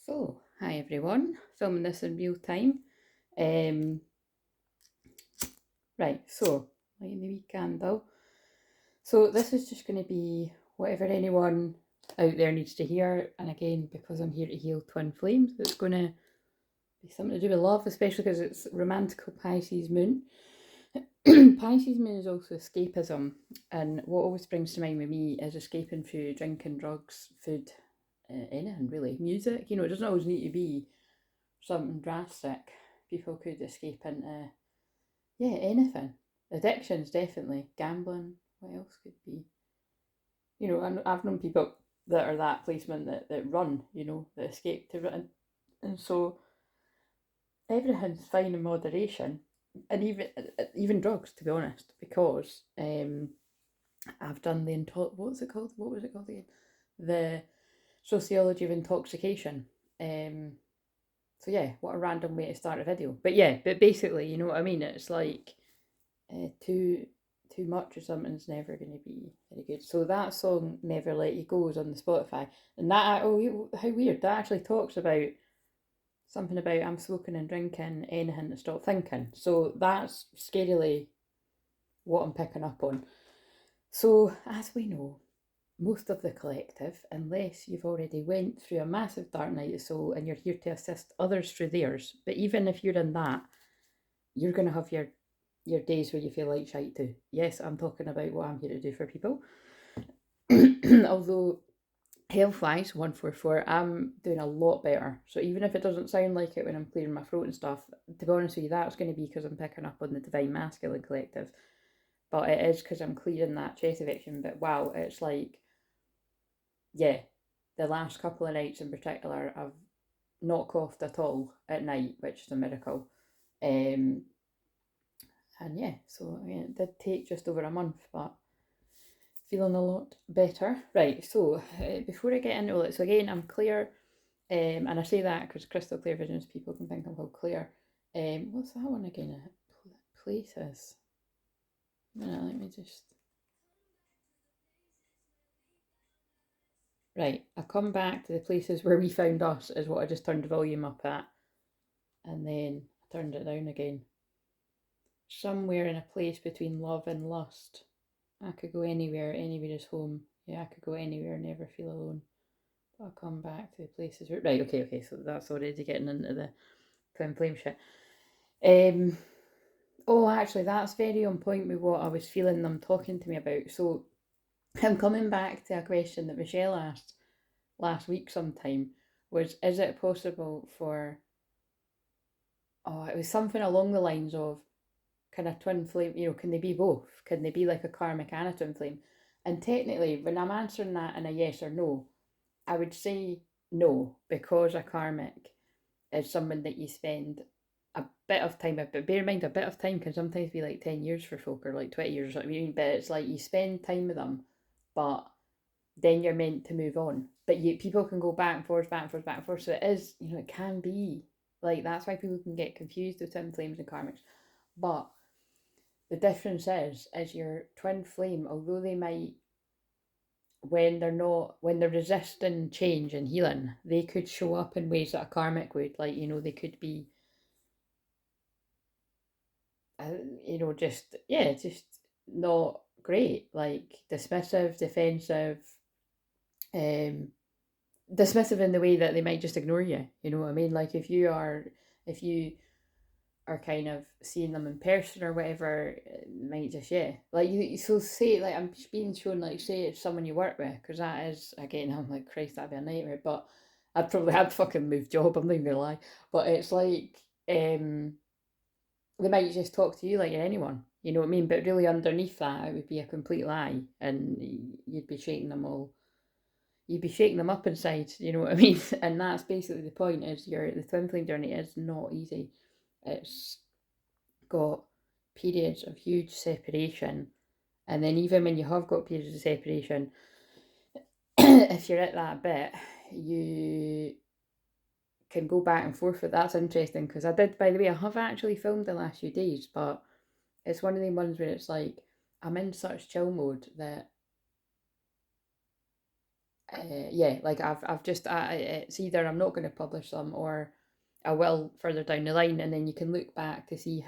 So, hi everyone, filming this in real time. Right, so, lighting the wee candle. So this is just going to be whatever anyone out there needs to hear, and again, because I'm here to heal twin flames, it's going to be something to do with love, especially because it's romantical Pisces moon. Pisces moon is also escapism, and what always springs to mind with me is escaping through drinking, drugs, food, anything really, music. It doesn't always need to be something drastic. People could escape into, anything. Addictions, definitely. Gambling, what else could be? I've known people that are that placement that run, that escape to run. And so everything's fine in moderation. And even drugs, to be honest, because I've done what was it called? What was it called again? The sociology of intoxication. So yeah, what a random way to start a video. But basically, you know what I mean? It's like too much or something's never going to be very good. So that song, Never Let You Go, is on the Spotify. And that, how weird, that actually talks about something about I'm smoking and drinking, anything to stop thinking. So that's scarily what I'm picking up on. So as we know, most of the collective, unless you've already went through a massive dark night of soul and you're here to assist others through theirs, but even if you're in that, you're going to have your days where you feel like shite too. Yes, I'm talking about what I'm here to do for people. Although health-wise, 144, I'm doing a lot better. So even if it doesn't sound like it when I'm clearing my throat and stuff, to be honest with you, that's going to be because I'm picking up on the Divine Masculine Collective. But it is because I'm clearing that chest eviction. But wow, it's like, yeah, the last couple of nights in particular, I've not coughed at all at night, which is a miracle. And yeah, so it did take just over a month, but feeling a lot better. Right, so before I get into it, so again, I'm clear, and I say that because crystal clear visions, people can think I'm called clear. What's that one again? Places. Let me just. Right, I come back to the places where we found us, is what I just turned the volume up at, and then I turned it down again. Somewhere in a place between love and lust. I could go anywhere, anywhere is home. Yeah, I could go anywhere, never feel alone. But I'll come back to the places where. Right, okay, so that's already getting into the twin flame shit. Oh, actually, that's very on point with what I was feeling them talking to me about. So I'm coming back to a question that Michelle asked last week sometime, was is it possible for, it was something along the lines of, kind of twin flame, can they be both? Can they be like a karmic and a twin flame? And technically, when I'm answering that in a yes or no, I would say no, because a karmic is someone that you spend a bit of time with. But bear in mind, a bit of time can sometimes be like 10 years for folk, or like 20 years or something. But it's like you spend time with them, but then you're meant to move on. But people can go back and forth, back and forth, back and forth. So it is, it can be like, that's why people can get confused with twin flames and karmics. But the difference is your twin flame, although they might, when they're resisting change and healing, they could show up in ways that a karmic would. Like, they could be, just not great. Like dismissive, defensive, um, dismissive in the way that they might just ignore you. You know what I mean? Like if you are kind of seeing them in person or whatever, it might just, like you. So say, like, I'm being shown, like, say it's someone you work with, because that is, again, I'm like, Christ, that'd be a nightmare. But I'd fucking move job, I'm not even gonna lie. But it's like, they might just talk to you like you're anyone, you know what I mean? But really underneath that, it would be a complete lie, and you'd be shaking them all. You'd be shaking them up inside, you know what I mean? And that's basically the point. Is the twin flame journey is not easy. It's got periods of huge separation, and then even when you have got periods of separation, if you're at that bit, you can go back and forth. That's interesting, because I did, by the way, I have actually filmed the last few days, but it's one of the ones where it's like I'm in such chill mode that yeah, like I've just it's either I'm not going to publish them, or I will further down the line, and then you can look back to see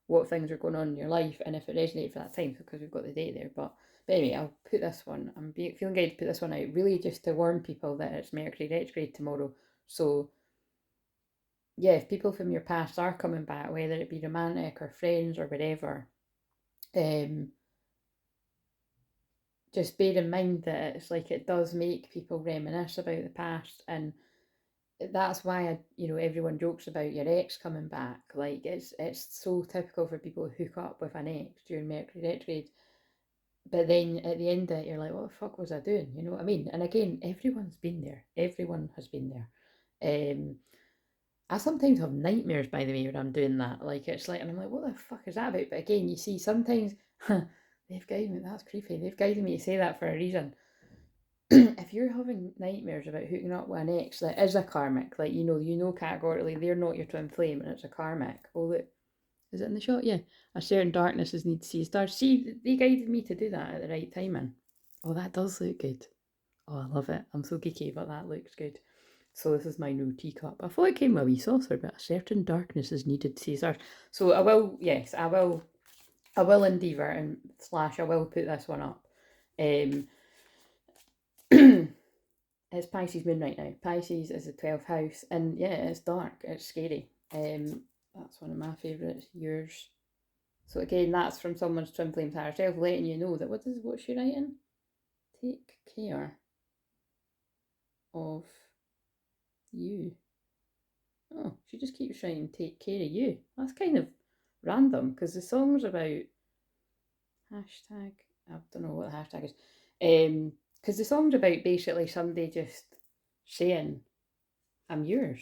what things are going on in your life, and if it resonated for that time, because we've got the date there. But anyway, I'll put this one. Feeling good to put this one out, really just to warn people that it's Mercury retrograde tomorrow. So yeah, if people from your past are coming back, whether it be romantic or friends or whatever, just bear in mind that it's like it does make people reminisce about the past, and that's why everyone jokes about your ex coming back. Like it's so typical for people to hook up with an ex during Mercury retrograde, but then at the end of it, you're like, what the fuck was I doing? You know what I mean? And again, everyone's been there. Everyone has been there. I sometimes have nightmares, by the way, when I'm doing that. Like it's like, and I'm like, what the fuck is that about? But again, you see, sometimes they've guided me. That's creepy. They've guided me to say that for a reason. If you're having nightmares about hooking up with an ex that is a karmic, like categorically they're not your twin flame and it's a karmic. Oh look, is it in the shot? Yeah. A certain darkness is need to see stars. See, they guided me to do that at the right timing. Oh, that does look good. Oh, I love it. I'm so geeky, but that looks good. So this is my new teacup. I thought it came with a wee saucer, but a certain darkness is needed to see stars. So I will, yes, I will endeavour and / I will put this one up. It's Pisces moon right now. Pisces is the 12th house, and yeah, it's dark, it's scary. That's one of my favourites. Yours. So again, that's from someone's twin flame to herself, letting you know that what's she writing? Take care of you. Oh, she just keeps writing take care of you. That's kind of random, because the song's about hashtag, I don't know what the hashtag is. Because the song's about basically somebody just saying, I'm yours.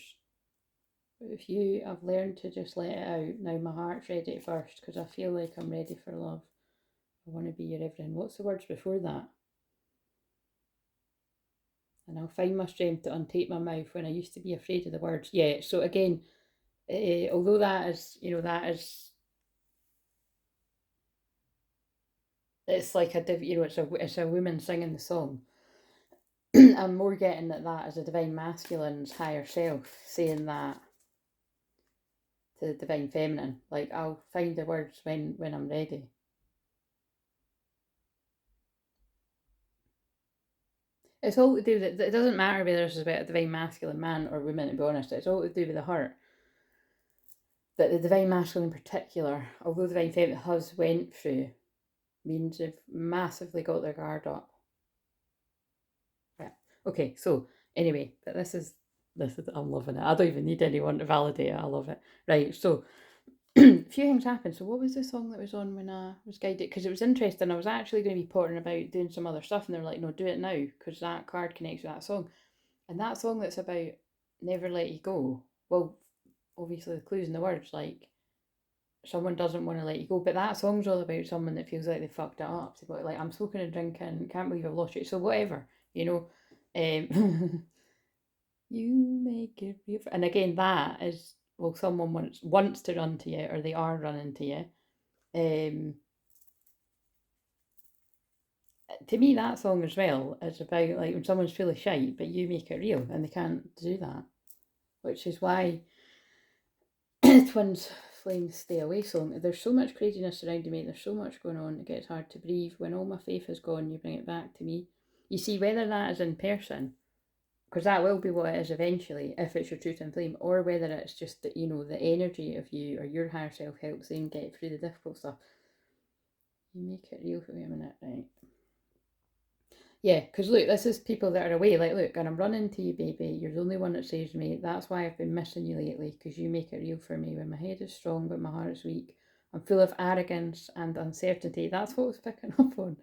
But if you, I've learned to just let it out. Now my heart's ready at first, because I feel like I'm ready for love. I want to be your everything. What's the words before that? And I'll find my strength to untape my mouth when I used to be afraid of the words. Yeah, so again, although that is, it's like it's a woman singing the song. I'm more getting that as a divine masculine's higher self saying that to the divine feminine. Like, I'll find the words when I'm ready. It's all to do with it doesn't matter whether this is about a divine masculine man or woman, to be honest. It's all to do with the heart. That the divine masculine in particular, although the divine feminine has went through, means they've massively got their guard up. Right. Okay, so anyway, but this is I'm loving it. I don't even need anyone to validate it. I love it. Right, so a few things happened. So what was the song that was on when I was guided? Because it was interesting. I was actually going to be pottering about doing some other stuff, and they're like, no, do it now, because that card connects with that song. And that song that's about never let you go. Well, obviously the clues in the words, like someone doesn't want to let you go, but that song's all about someone that feels like they fucked it up. So like, I'm smoking and drinking, can't believe I've lost you. So whatever, you make it real. And again, that is, well, someone wants to run to you, or they are running to you. To me, that song as well is about like when someone's full of shite, but you make it real, and they can't do that, which is why Twins Flames Stay Away song. There's so much craziness surrounding me. There's so much going on. It gets hard to breathe. When all my faith is gone, you bring it back to me. You see, whether that is in person, because that will be what it is eventually, if it's your true twin flame, or whether it's just that, the energy of you or your higher self helps them get through the difficult stuff. You make it real for me a minute, right? Yeah, because look, this is people that are away. Like, look, and I'm running to you, baby. You're the only one that saves me. That's why I've been missing you lately, because you make it real for me. When my head is strong, but my heart is weak. I'm full of arrogance and uncertainty. That's what I was picking up on.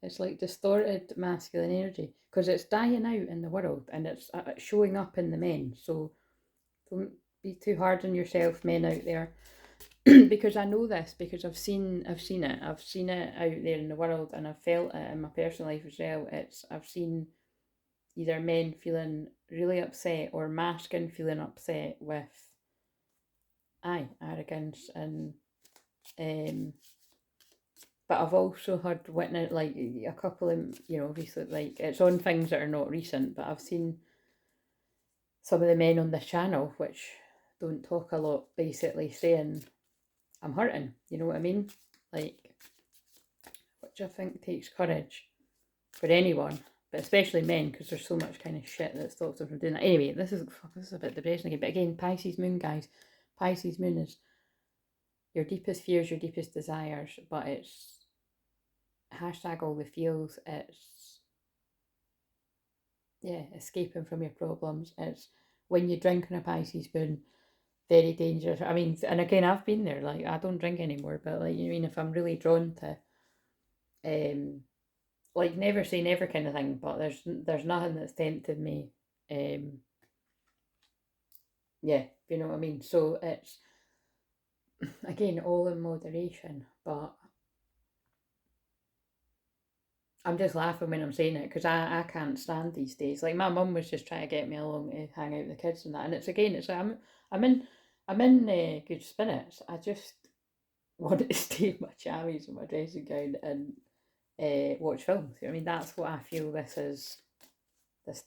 It's like distorted masculine energy, because it's dying out in the world, and it's showing up in the men. So don't be too hard on yourself, men out there. Because I know this, because I've seen it out there in the world, and I've felt it in my personal life as well. I've seen either men feeling really upset or masking feeling upset with arrogance and but I've also heard witness like a couple of, you know, obviously like it's on things that are not recent, but I've seen some of the men on this channel which don't talk a lot basically saying I'm hurting, you know what I mean? Like, which I think takes courage for anyone, but especially men, because there's so much kind of shit that stops them from doing that. Anyway, this is a bit depressing again, but again, Pisces moon, guys. Pisces moon is your deepest fears, your deepest desires, but it's hashtag all the feels. It's, yeah, escaping from your problems. It's when you drink on a Pisces moon, very dangerous. I mean, and again, I've been there. Like, I don't drink anymore, but like, you mean, if I'm really drawn to, like, never say never kind of thing, but there's nothing that's tempted me. Yeah, you know what I mean. So it's, again, all in moderation, but I'm just laughing when I'm saying it because I can't stand these days. Like, my mum was just trying to get me along to hang out with the kids and that, and it's again, it's like I'm in good spirits. I just want to stay in my jammies and my dressing gown and watch films. I mean, that's what I feel this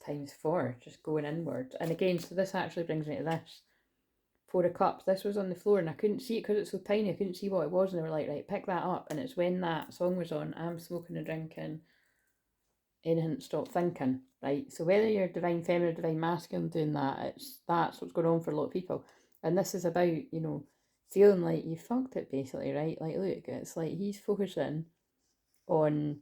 time's for, just going inward. And again, so this actually brings me to this. 4 of Cups, this was on the floor and I couldn't see it because it's so tiny. I couldn't see what it was, and they were like, right, pick that up. And it's when that song was on, I'm smoking and drinking, anything to stop thinking, right? So whether you're divine feminine, divine masculine doing that, that's what's going on for a lot of people. And this is about, you know, feeling like you fucked it basically, right? Like, look, it's like he's focusing on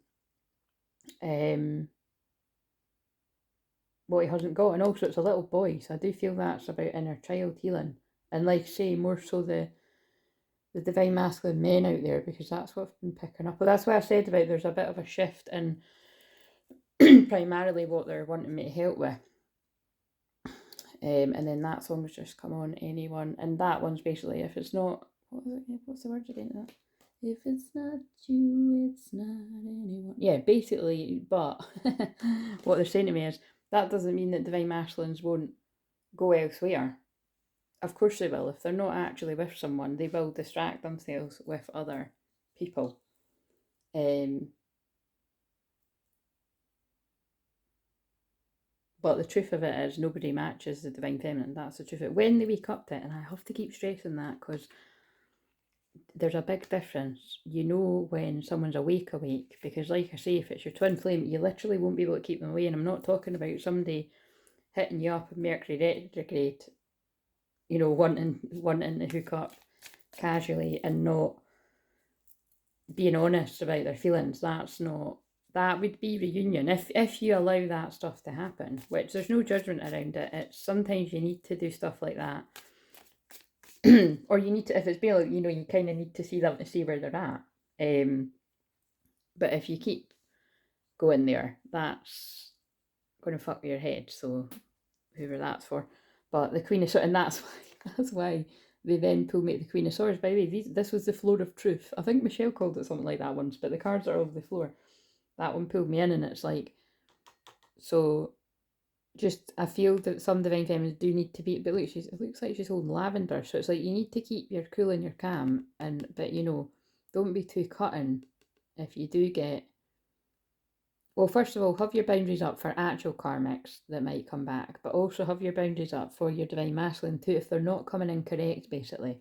what he hasn't got, and also it's a little boy, so I do feel that's about inner child healing. And like say, more so the divine masculine men out there, because that's what I've been picking up. But that's why I said about there's a bit of a shift in primarily what they're wanting me to help with. And then that song's just come on, anyone, and that one's basically, if it's not, what was it? What's the words again? That if it's not you, it's not anyone. Yeah, basically. But what they're saying to me is that doesn't mean that divine masculines won't go elsewhere. Of course they will. If they're not actually with someone, they will distract themselves with other people. But the truth of it is, nobody matches the divine feminine. That's the truth of it. When they wake up to it, and I have to keep stressing that because there's a big difference. You know when someone's awake, because like I say, if it's your twin flame, you literally won't be able to keep them away. And I'm not talking about somebody hitting you up in Mercury Retrograde, you know, wanting to hook up casually and not being honest about their feelings. That would be reunion if you allow that stuff to happen, which there's no judgment around it. It's sometimes you need to do stuff like that. Or you need to, if it's bail, you know, you kind of need to see them to see where they're at. But if you keep going there, that's going to fuck your head. So whoever that's for. But the Queen of Swords, and that's why they then pulled me to the Queen of Swords. By the way, this was the floor of truth. I think Michelle called it something like that once, but the cards are over the floor. That one pulled me in, and it's like, so just, I feel that some divine feminines do need to be, but look, it looks like she's holding lavender, so it's like you need to keep your cool and your calm, but you know, don't be too cutting if you do get, well, first of all, have your boundaries up for actual karmics that might come back, but also have your boundaries up for your divine masculine too, if they're not coming in correct, basically.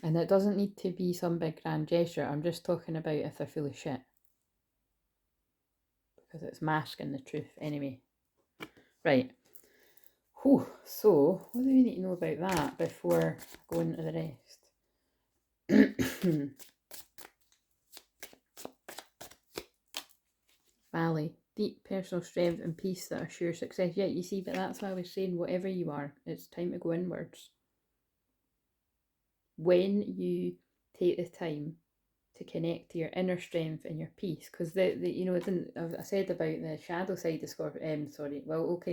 And it doesn't need to be some big grand gesture. I'm just talking about if they're full of shit. Because it's masking the truth anyway. Right. Whew. So, what do we need to know about that before going to the rest? Valley. Deep personal strength and peace that assure success. Yeah, you see, but that's why I was saying, whatever you are, it's time to go inwards. When you take the time to connect to your inner strength and your peace, because you know, I said about the shadow side of Scorpio.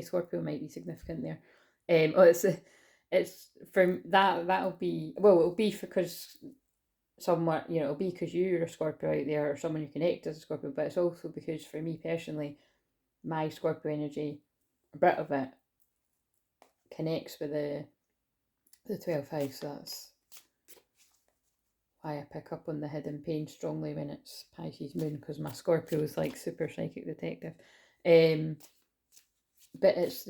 Scorpio might be significant there. It's from that'll be, well, it'll be because somewhat, you know, it'll be because you're a Scorpio out there or someone you connect as a Scorpio, but it's also because for me personally, my Scorpio energy, a bit of it connects with the 12th house. So I pick up on the hidden pain strongly when it's Pisces moon, because my Scorpio is like super psychic detective. But it's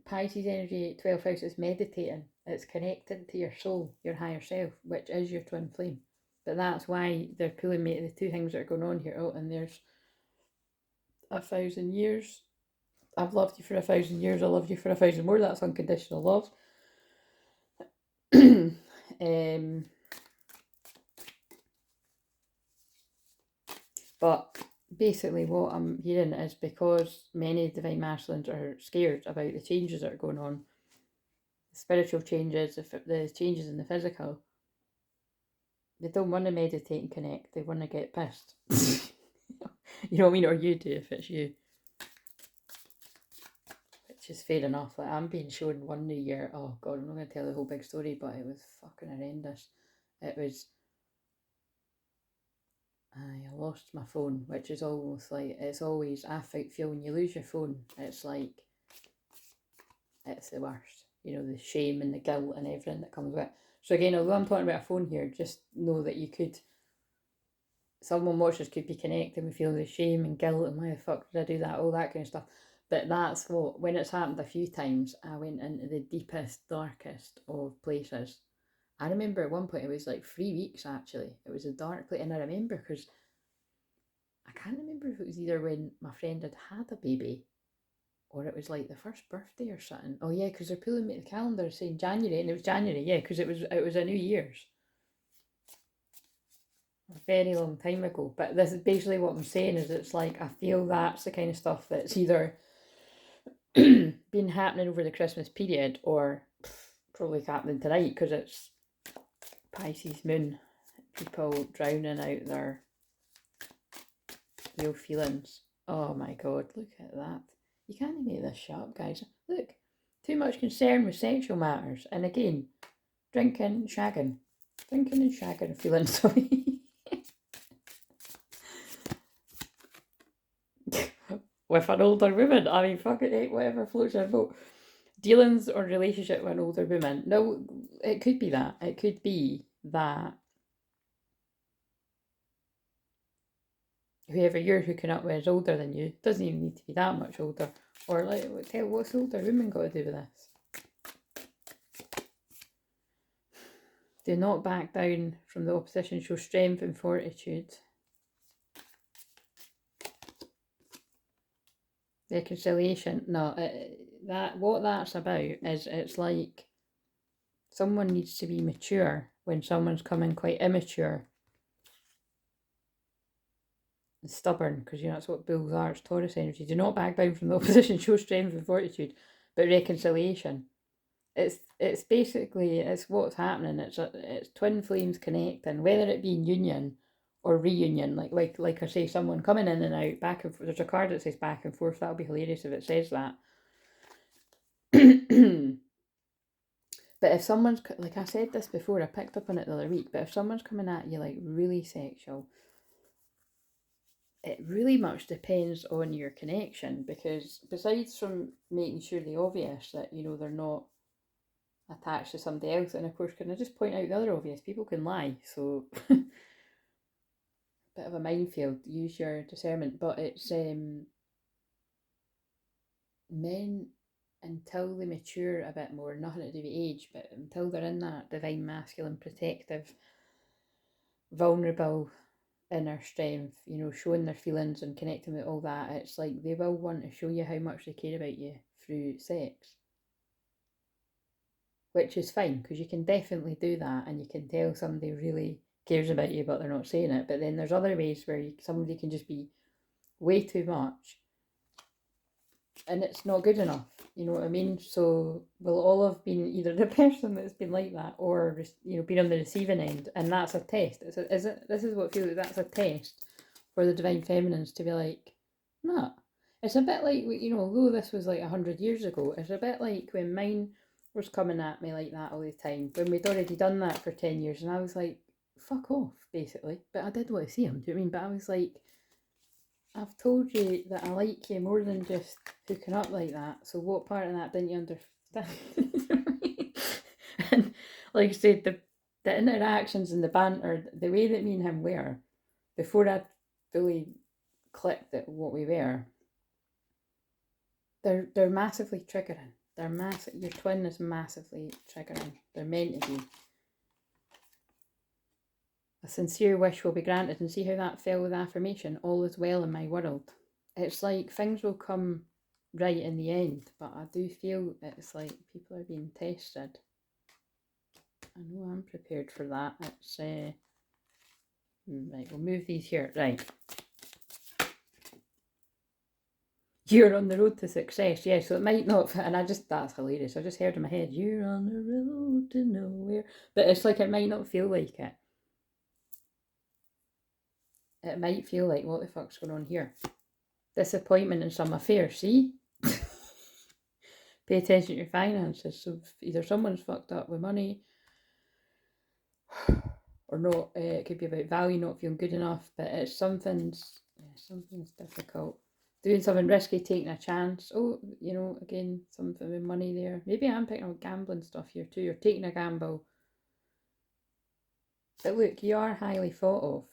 Pisces energy, 12th house is meditating. It's connected to your soul, your higher self, which is your twin flame. But that's why they're pulling me to the two things that are going on here. Oh, and there's 1,000 years. I've loved you for 1,000 years. I love you for 1,000 more. That's unconditional love. But basically what I'm hearing is because many divine masculines are scared about the changes that are going on, the spiritual changes, the changes in the physical, they don't want to meditate and connect. They want to get pissed. You know what I mean? Or you do if it's you. Which is fair enough. Like, I'm being shown one New Year. Oh God, I'm not going to tell the whole big story, but it was fucking horrendous. It was... I lost my phone, which is almost like, it's always, I feel when you lose your phone, it's like, it's the worst. You know, the shame and the guilt and everything that comes with it. So again, although I'm talking about a phone here, just know that you could, someone watches could be connected with feeling the shame and guilt and why the fuck did I do that, all that kind of stuff. But that's what, when it's happened a few times, I went into the deepest, darkest of places. I remember at one point, it was like 3 weeks actually. It was a dark place, and I remember because I can't remember if it was either when my friend had a baby or it was like the first birthday or something. Oh yeah, because they're pulling me at the calendar saying January, and it was January, yeah, because it was a New Year's. A very long time ago. But this is basically what I'm saying, is it's like I feel that's the kind of stuff that's either been happening over the Christmas period or probably happening tonight because it's Pisces moon. People drowning out their real feelings. Oh my God, look at that. You can't make this shut up, guys. Look, too much concern with sexual matters. And again, drinking, shagging. Drinking and shagging, feeling sorry. With an older woman. I mean, fucking it, whatever floats your boat. Dealings or relationship with an older woman. No, it could be that. It could be that whoever you're hooking up with is older than you. Doesn't even need to be that much older. Or like, what's the older woman got to do with this? Do not back down from the opposition. Show strength and fortitude. Reconciliation. No, what that's about is it's like someone needs to be mature when someone's coming quite immature and stubborn, because you know that's what bulls are. It's Taurus energy. Do not back down from the opposition. Show strength and fortitude. But reconciliation. It's basically, it's what's happening. It's twin flames connecting, whether it be in union or reunion. Like I say, someone coming in and out, back and forth. There's a card that says back and forth. That'll be hilarious if it says that. But if someone's, like I said this before, I picked up on it the other week, but if someone's coming at you like really sexual, it really much depends on your connection, because besides from making sure the obvious that, you know, they're not attached to somebody else, and of course, can I just point out the other obvious? People can lie, so bit of a minefield. Use your discernment. But it's men, until they mature a bit more, nothing to do with age, but until they're in that divine masculine, protective, vulnerable inner strength, you know, showing their feelings and connecting with all that, it's like they will want to show you how much they care about you through sex. Which is fine, because you can definitely do that and you can tell somebody really cares about you but they're not saying it. But then there's other ways where somebody can just be way too much and it's not good enough, you know what I mean? So we'll all have been either the person that's been like that or, you know, been on the receiving end, and that's a test. This is what feels like that's a test for the divine feminines to be like, nah. It's a bit like, you know, although this was like 100 years ago, it's a bit like when mine was coming at me like that all the time, when we'd already done that for 10 years, and I was like, fuck off, basically. But I did want to see him, do you know what I mean? But I was like, I've told you that I like you more than just hooking up like that, so what part of that didn't you understand? And like I said, the interactions and the banter, the way that me and him were, before I fully clicked at what we were, they're massively triggering. They're massive. Your twin is massively triggering. They're meant to be. A sincere wish will be granted, and see how that fell with affirmation. All is well in my world. It's like things will come right in the end, but I do feel it's like people are being tested. I know I'm prepared for that. It's right, we'll move these here. Right. You're on the road to success. Yeah, so it might not, and that's hilarious. I just heard in my head, you're on the road to nowhere. But it's like, it might not feel like it. It might feel like, what the fuck's going on here? Disappointment in some affair, see? Pay attention to your finances. So either someone's fucked up with money, or not. It could be about value not feeling good enough, but it's something's difficult. Doing something risky, taking a chance. Oh, you know, again, something with money there. Maybe I'm picking up gambling stuff here too, or taking a gamble. But look, you are highly thought of.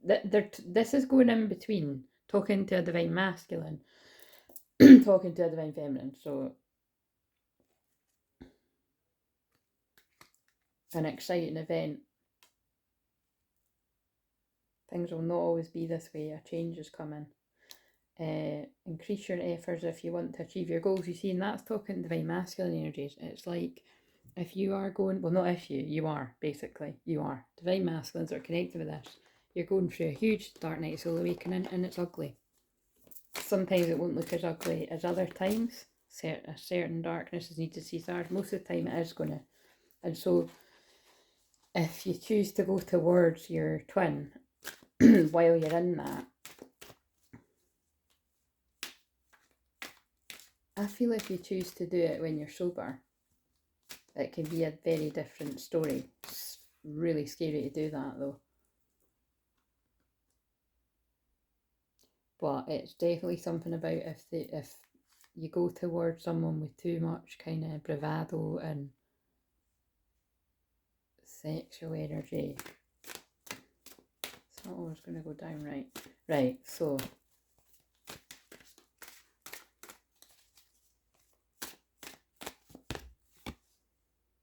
This is going in between talking to a divine masculine, talking to a divine feminine. So, an exciting event. Things will not always be this way. A change is coming. Increase your efforts if you want to achieve your goals. You see, and that's talking divine masculine energies. It's like, if you are going, well, not if you are, basically, you are. Divine masculines are connected with this. You're going through a huge dark night soul awakening, and it's ugly. Sometimes it won't look as ugly as other times. A certain darkness is needed to see stars. Most of the time it is going to. And so, if you choose to go towards your twin while you're in that, I feel if you choose to do it when you're sober, it can be a very different story. It's really scary to do that though. But it's definitely something about if you go towards someone with too much kind of bravado and sexual energy, it's not always going to go down right. Right, so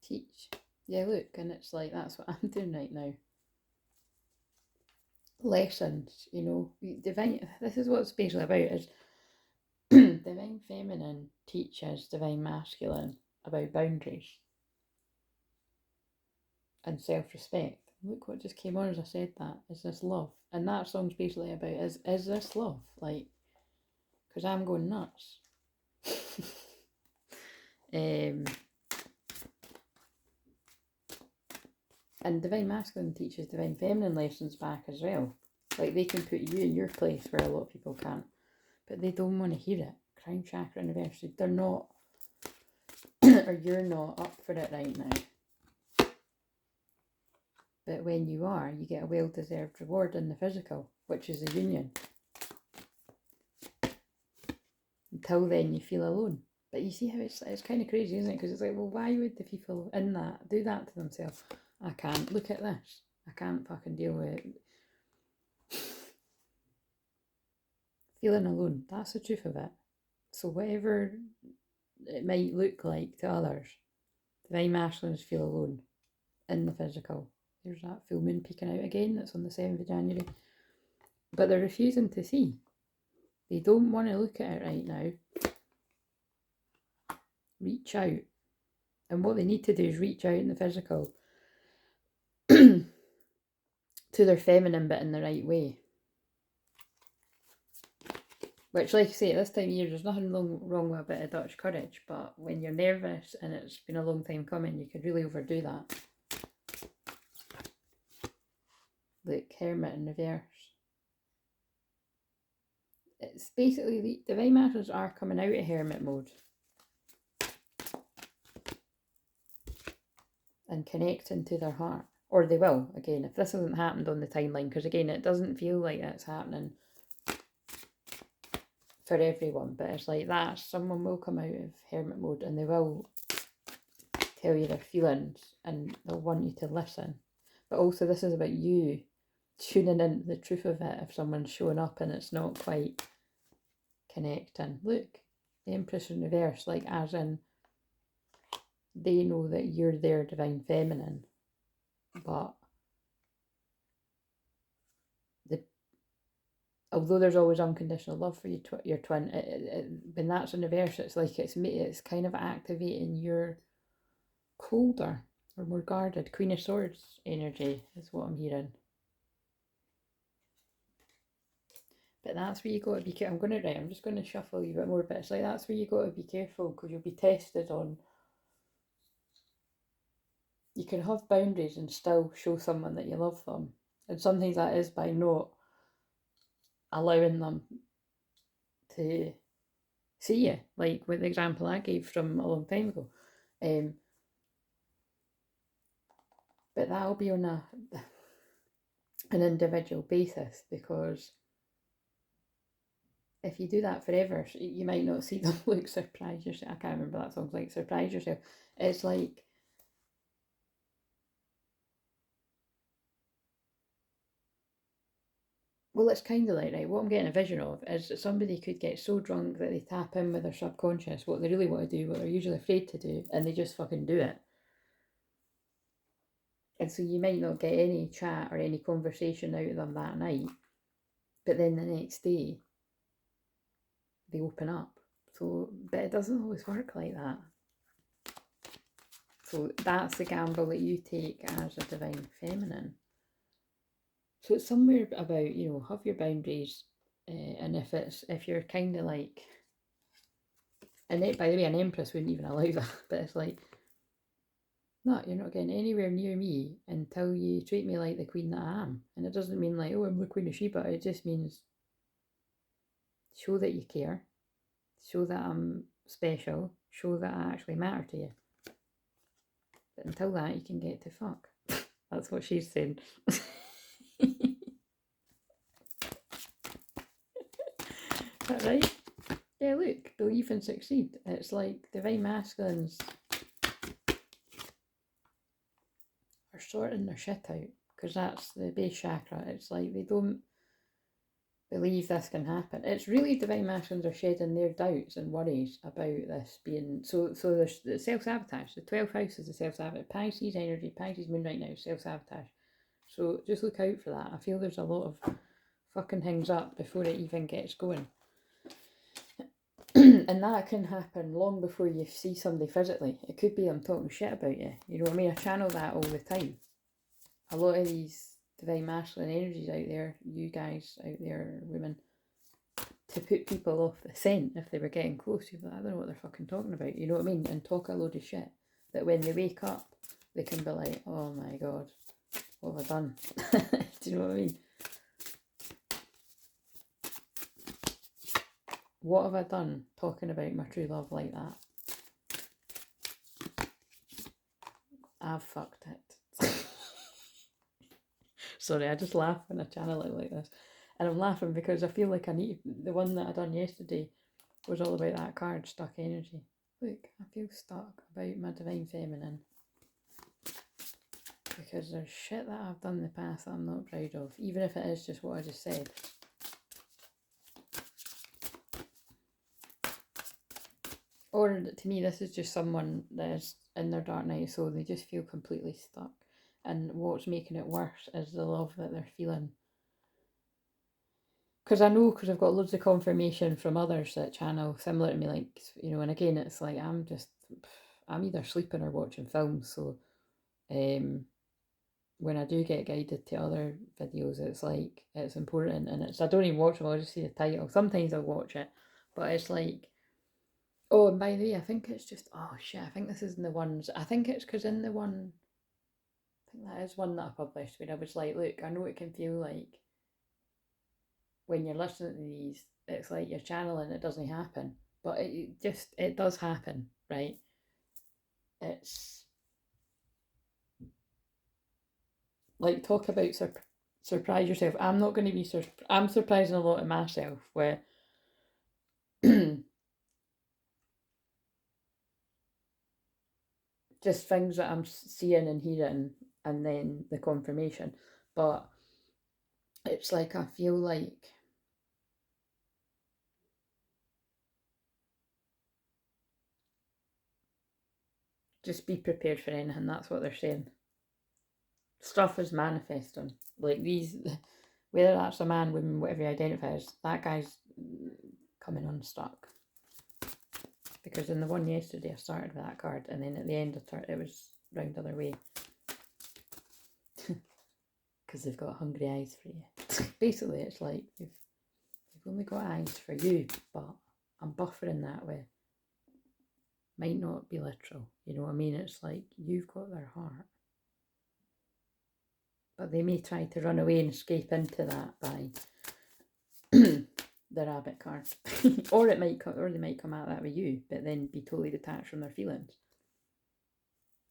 teach. Yeah, look, and it's like, that's what I'm doing right now. Lessons, you know, divine. This is what it's basically about, is divine feminine teaches divine masculine about boundaries and self-respect. Look what just came on as I said that. Is this love? And that song's basically about, is this love? Like, because I'm going nuts. And divine masculine teaches divine feminine lessons back as well. Like, they can put you in your place where a lot of people can't, but they don't want to hear it. Crown chakra anniversary, they're not, or you're not up for it right now. But when you are, you get a well-deserved reward in the physical, which is a union. Until then, you feel alone. But you see how it's kind of crazy, isn't it? Because it's like, well, why would the people in that do that to themselves? I can't. Look at this. I can't fucking deal with it. Feeling alone. That's the truth of it. So whatever it might look like to others, divine masculines feel alone in the physical. There's that full moon peeking out again. That's on the 7th of January. But they're refusing to see. They don't want to look at it right now. Reach out. And what they need to do is reach out in the physical to their feminine bit in the right way. Which, like I say, at this time of year, there's nothing wrong with a bit of Dutch courage, but when you're nervous and it's been a long time coming, you could really overdo that. Look, Hermit in reverse. It's basically, the divine masculines are coming out of Hermit mode and connecting to their heart. Or they will, again, if this hasn't happened on the timeline, because again, it doesn't feel like it's happening for everyone, but it's like that. Someone will come out of Hermit mode and they will tell you their feelings and they'll want you to listen. But also this is about you tuning into the truth of it if someone's showing up and it's not quite connecting. Look, the Empress in reverse, like as in they know that you're their divine feminine, but although there's always unconditional love for your twin, when that's in reverse, it's like it's kind of activating your colder or more guarded Queen of Swords energy is what I'm hearing. But that's where you got to be careful. I'm just going to shuffle you a bit more, but it's like that's where you got to be careful because you'll be tested on. You can have boundaries and still show someone that you love them. And sometimes that is by not allowing them to see you, like with the example I gave from a long time ago. But that'll be on an individual basis, because if you do that forever, you might not see them. Look, surprise yourself. I can't remember that song's like surprise yourself. It's like, well, it's kind of like, right, what I'm getting a vision of is that somebody could get so drunk that they tap in with their subconscious, what they really want to do, what they're usually afraid to do, and they just fucking do it. And so you might not get any chat or any conversation out of them that night, but then the next day they open up. So, but it doesn't always work like that. So that's the gamble that you take as a divine feminine. So it's somewhere about, have your boundaries, and if you're kind of like, and by the way, an empress wouldn't even allow that, but it's like, no, you're not getting anywhere near me until you treat me like the queen that I am. And it doesn't mean like, oh, I'm the Queen of Sheba. It just means show that you care, show that I'm special, show that I actually matter to you. But until that, you can get to fuck. That's what she's saying. Is that right? Yeah, look, believe and succeed. It's like divine masculines are sorting their shit out, because that's the base chakra. It's like they don't believe this can happen. It's really divine masculines are shedding their doubts and worries about this being so there's the self-sabotage. The 12th house is the self-sabotage. Pisces energy, Pisces moon right now, self-sabotage. So just look out for that. I feel there's a lot of fucking things up before it even gets going. And that can happen long before you see somebody physically. It could be I'm talking shit about you. You know what I mean? I channel that all the time. A lot of these divine masculine energies out there, you guys out there, women, to put people off the scent if they were getting close. You'd be like, I don't know what they're fucking talking about. You know what I mean? And talk a load of shit. That when they wake up, they can be like, oh my god, what have I done? Do you know what I mean? What have I done talking about my true love like that? I've fucked it. Sorry, I just laugh when I channel it like this. And I'm laughing because I feel like I need... The one that I done yesterday was all about that card, stuck energy. Look, I feel stuck about my divine feminine. Because there's shit that I've done in the past that I'm not proud of. Even if it is just what I just said. Or to me, this is just someone that is in their dark night, so they just feel completely stuck. And what's making it worse is the love that they're feeling. Because I know, because I've got loads of confirmation from others that channel similar to me, like, and again, it's like, I'm either sleeping or watching films, so when I do get guided to other videos, it's like, it's important, and I don't even watch them, I'll just see the title. Sometimes I'll watch it, but it's like, oh, and by the way, I think it's just, oh shit, I think this isn't the ones, I think it's because in the one, I think that is one that I published, where I was like, look, I know it can feel like, when you're listening to these, it's like you're channeling, it doesn't happen. But it does happen, right? It's like, talk about surprise yourself. I'm not going to be, I'm surprising a lot of myself where just things that I'm seeing and hearing, and then the confirmation. But it's like I feel like just be prepared for anything. That's what they're saying. Stuff is manifesting. Like these, whether that's a man, woman, whatever he identifies, that guy's coming unstuck. Because in the one yesterday, I started with that card, and then at the end, it was round the other way. Because they've got hungry eyes for you. Basically, it's like they've only got eyes for you, but I'm buffering that way. Might not be literal, you know what I mean? It's like you've got their heart. But they may try to run away and escape into that by the rabbit card. or they might come out that with you, but then be totally detached from their feelings.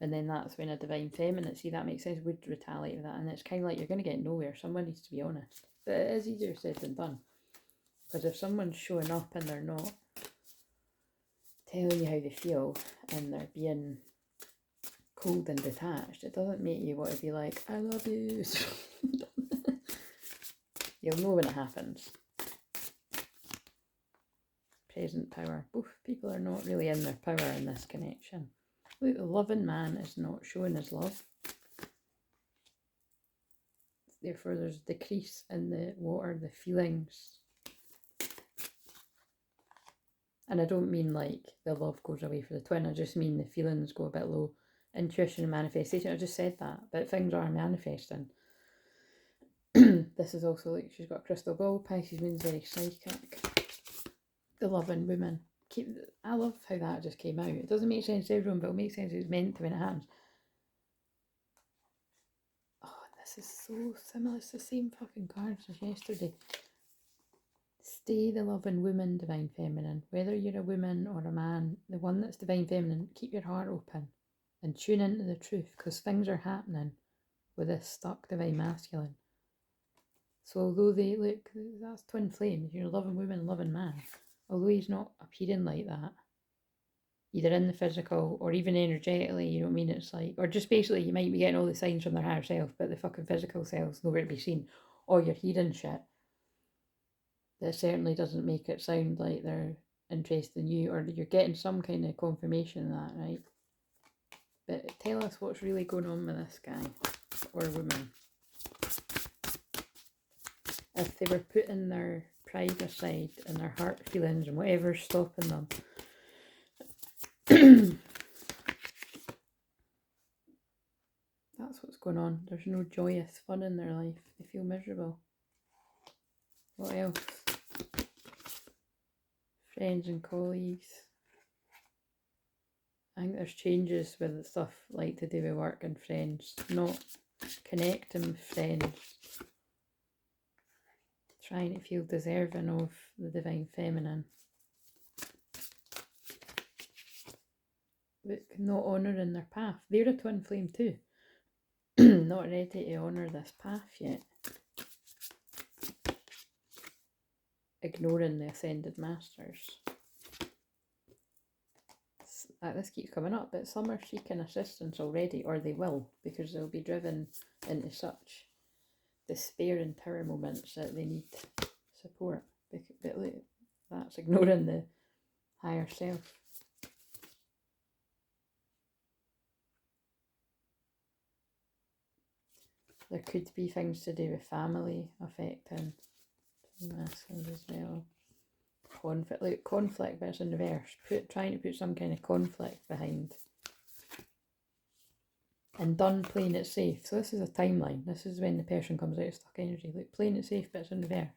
And then that's when a divine feminine, see, that makes sense, would retaliate with that. And it's kind of like you're going to get nowhere. Someone needs to be honest. But it is easier said than done. Because if someone's showing up and they're not telling you how they feel, and they're being cold and detached, it doesn't make you want to be like, I love you. You'll know when it happens. Present power. Both people are not really in their power in this connection. Look, the loving man is not showing his love. Therefore, there's a decrease in the water, the feelings. And I don't mean like the love goes away for the twin. I just mean the feelings go a bit low. Intuition and manifestation. I just said that. But things are manifesting. This is also like she's got a crystal ball. Pisces means very psychic. The loving woman. I love how that just came out. It doesn't make sense to everyone, but it'll make sense it's meant to when it happens. Oh, this is so similar. It's the same fucking cards as yesterday. Stay the loving woman, divine feminine. Whether you're a woman or a man, the one that's divine feminine, keep your heart open and tune into the truth, because things are happening with this stuck divine masculine. So although they look, that's twin flames, you're a loving woman, loving man. Although he's not appearing like that, either in the physical or even energetically, you know what I mean? It's like, or just basically you might be getting all the signs from their higher self, but the fucking physical self's nowhere to be seen. Or you're hearing shit that certainly doesn't make it sound like they're interested in you, or you're getting some kind of confirmation of that, right? But tell us what's really going on with this guy or woman. If they were putting their pride aside and their heart feelings and whatever's stopping them, that's what's going on. There's no joyous fun in their life. They feel miserable. What else? Friends and colleagues. I think there's changes with stuff like to do with work and friends. Not connecting with friends. Trying to feel deserving of the divine feminine. But not honouring their path. They're a twin flame too. Not ready to honour this path yet. Ignoring the ascended masters. This keeps coming up, but some are seeking assistance already, or they will, because they'll be driven into such despair and terror moments that they need support. But that's ignoring the higher self. There could be things to do with family affecting this as well. Conflict, but it's in reverse. Trying to put some kind of conflict behind. And done playing it safe. So this is a timeline. This is when the person comes out of stuck energy. Like playing it safe, but it's in reverse.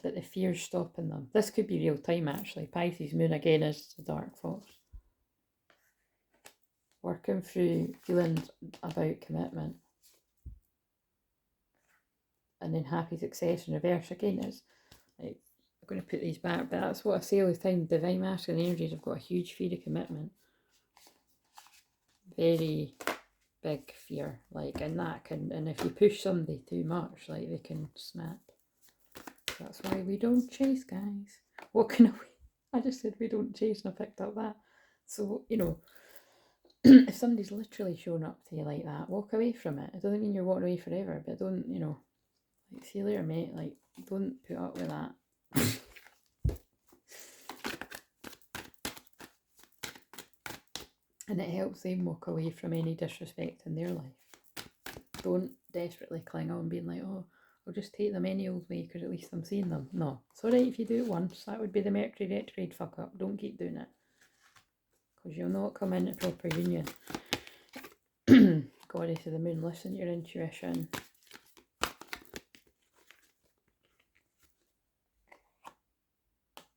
But the fear's stopping them. This could be real time actually. Pisces moon again is the dark fox. Working through feelings about commitment. And then happy success in reverse again is like, I'm going to put these back, but that's what I say all the time. Divine masculine energies have got a huge fear of commitment. Very big fear, like, and that can, and if you push somebody too much, like, they can snap. That's why we don't chase, guys. What can I just said we don't chase, and I picked up that. So, you know, if somebody's literally shown up to you like that, walk away from it. It doesn't mean you're walking away forever, but don't, you know, like, see you later, mate. Like, don't put up with that. And it helps them walk away from any disrespect in their life. Don't desperately cling on being like, oh, I'll just take them any old way because at least I'm seeing them. No, it's alright if you do it once. That would be the Mercury Retrograde fuck up. Don't keep doing it, because you'll not come into proper union. Goddess of the Moon, listen to your intuition.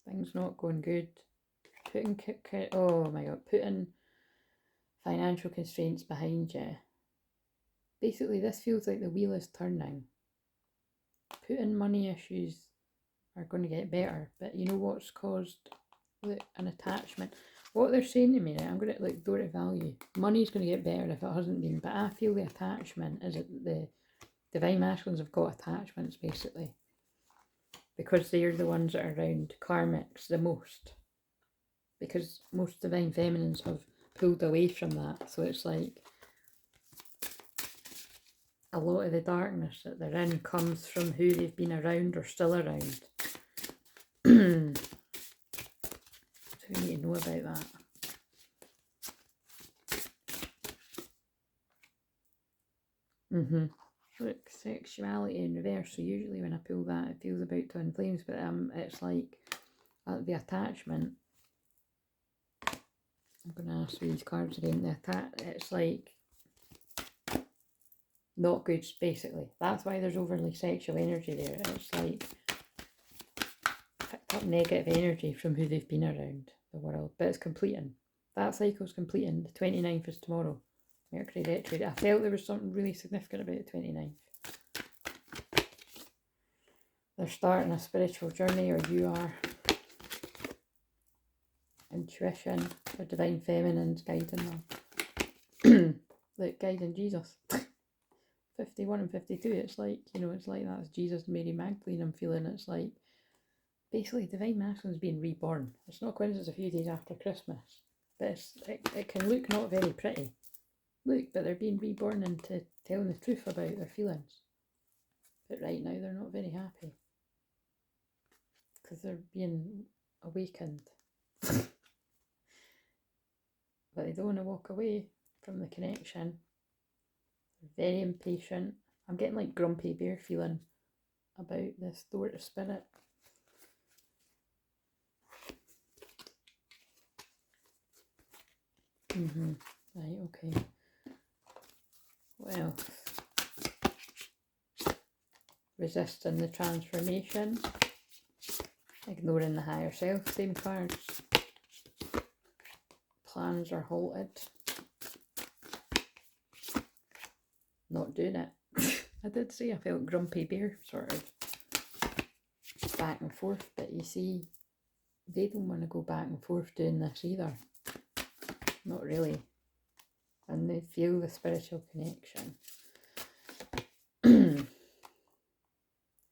Things not going good. Oh my god, putting financial constraints behind you. Basically, this feels like the wheel is turning. Putting money issues are going to get better, but you know what's caused an attachment? What they're saying to me, right, I'm going to like go to value. Money's going to get better if it hasn't been, but I feel the attachment is that the divine masculines have got attachments basically, because they're the ones that are around karmics the most. Because most divine feminines have pulled away from that, so it's like a lot of the darkness that they're in comes from who they've been around or still around. So we need to know about that. Look, sexuality in reverse. So usually when I pull that, it feels about twin flames, but it's like the attachment. I'm going to ask for these cards again. It's like not good, basically. That's why there's overly sexual energy there. It's like picked up negative energy from who they've been around the world, but it's completing. That cycle's completing. The 29th is tomorrow. Mercury Retrograde. I felt there was something really significant about the 29th. They're starting a spiritual journey, or you are. Intuition, or divine feminines guiding them. Like guiding Jesus. 51 and 52, it's like, you know, it's like that's Jesus and Mary Magdalene. I'm feeling it's like basically divine masculine's being reborn. It's not coincidence a few days after Christmas, but it can look not very pretty. Look, but they're being reborn into telling the truth about their feelings. But right now they're not very happy because they're being awakened. But they don't want to walk away from the connection. They're very impatient. I'm getting like grumpy bear feeling about this door to spirit. Right, okay. What else? Resisting the transformation. Ignoring the higher self, same cards. Plans are halted. Not doing it. I did say I felt grumpy bear, sort of back and forth, but you see, they don't want to go back and forth doing this either. Not really. And they feel the spiritual connection.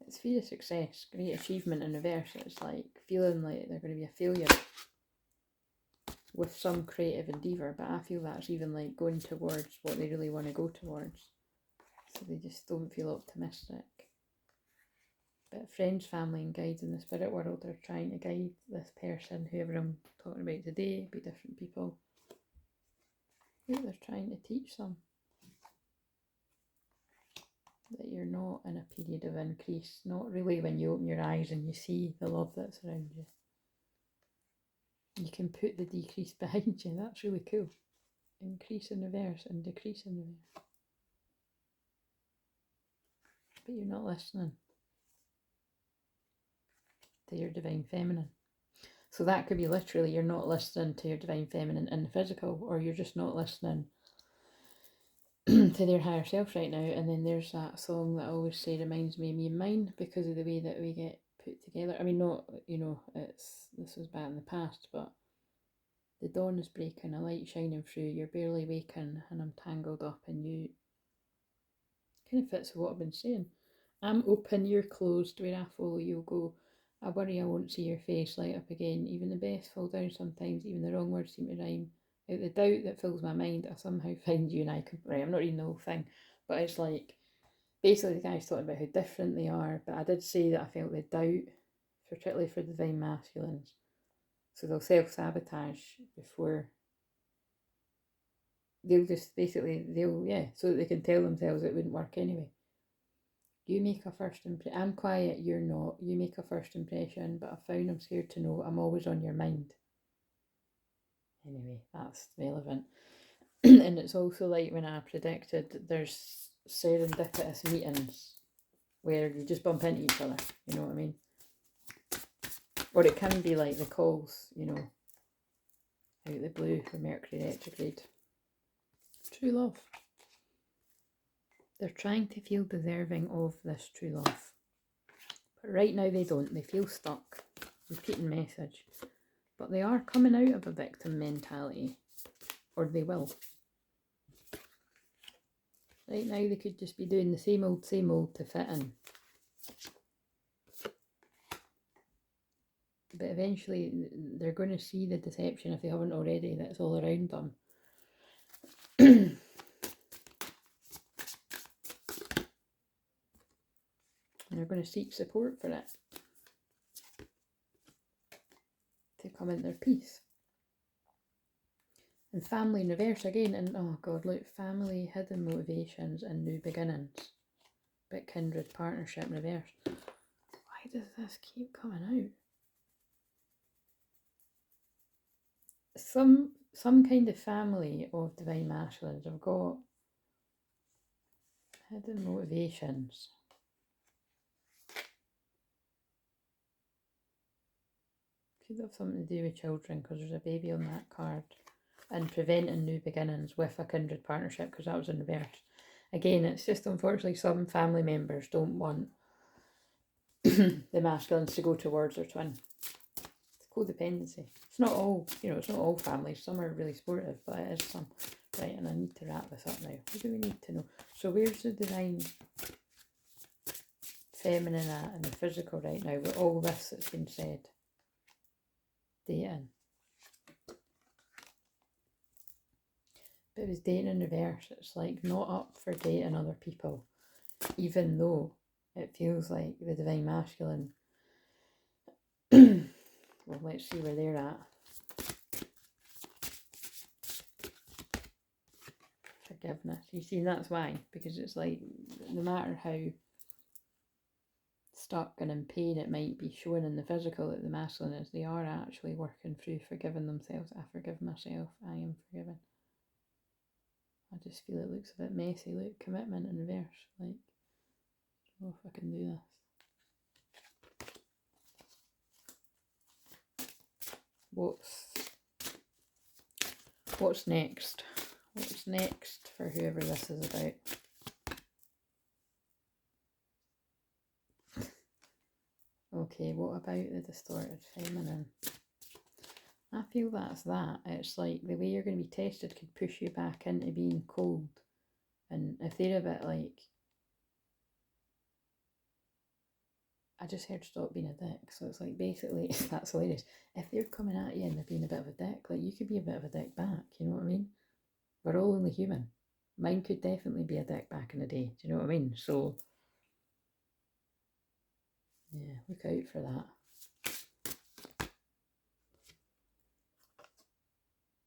It's fear of success, great achievement in reverse. It's like feeling like they're going to be a failure with some creative endeavour, but I feel that's even like going towards what they really want to go towards. So they just don't feel optimistic. But friends, family and guides in the spirit world are trying to guide this person, whoever I'm talking about today, be different people. They're trying to teach them that you're not in a period of increase, not really when you open your eyes and you see the love that's around you. You can put the decrease behind you, that's really cool. Increase in reverse and decrease in reverse. But you're not listening to your divine feminine. So that could be literally you're not listening to your divine feminine in the physical, or you're just not listening to their higher self right now. And then there's that song that I always say reminds me of me and mine, because of the way that we get put together. I mean, not, you know, this was back in the past, but the dawn is breaking, a light shining through, you're barely waking, and I'm tangled up in you. Kind of fits with what I've been saying. I'm open, you're closed, where I follow you'll go. I worry I won't see your face light up again. Even the best fall down sometimes, even the wrong words seem to rhyme. Out the doubt that fills my mind, I somehow find you and I, right, I'm not reading the whole thing, but it's like, basically the guy's talking about how different they are, but I did say that I felt the doubt, particularly for the divine masculines. So they'll self-sabotage before, they'll just basically, so that they can tell themselves it wouldn't work anyway. You make a first impression, I'm quiet, you're not. You make a first impression, but I found I'm scared to know I'm always on your mind. Anyway, that's relevant. And it's also like when I predicted there's serendipitous meetings where you just bump into each other, you know what I mean? Or it can be like the calls, you know, out the blue for Mercury Retrograde. True love. They're trying to feel deserving of this true love. But right now they don't. They feel stuck. Repeating message. But they are coming out of a victim mentality. Or they will. Right now they could just be doing the same old to fit in. But eventually they're going to see the deception, if they haven't already, that's all around them. And they're going to seek support for it. To come into their peace. And family in reverse again, and oh god, look, family, hidden motivations and new beginnings. But kindred partnership in reverse. Why does this keep coming out? Some kind of family of divine masculines have got hidden motivations. Could have something to do with children, because there's a baby on that card. And preventing new beginnings with a kindred partnership, because that was in reverse. Again, it's just unfortunately some family members don't want the masculines to go towards their twin. It's codependency. It's not all, it's not all families. Some are really supportive, but it is some. Right, and I need to wrap this up now. What do we need to know? So where's the divine feminine at and the physical right now with all this that's been said? Dating. But it was dating in reverse. It's like not up for dating other people, even though it feels like the divine masculine. Well, let's see where they're at. Forgiveness. You see, that's why. Because it's like, no matter how stuck and in pain it might be showing in the physical that the masculine is, they are actually working through forgiving themselves. I forgive myself. I am forgiven. I just feel it looks a bit messy. Look, commitment in reverse. Like, I don't know if I can do this. What's next? What's next for whoever this is about? Okay, what about the distorted feminine? I feel that's that. It's like the way you're going to be tested could push you back into being cold. And if they're a bit like, I just heard stop being a dick. So it's like basically, that's hilarious. If they're coming at you and they're being a bit of a dick, like you could be a bit of a dick back. You know what I mean? We're all only human. Mine could definitely be a dick back in the day. Do you know what I mean? So, yeah, look out for that.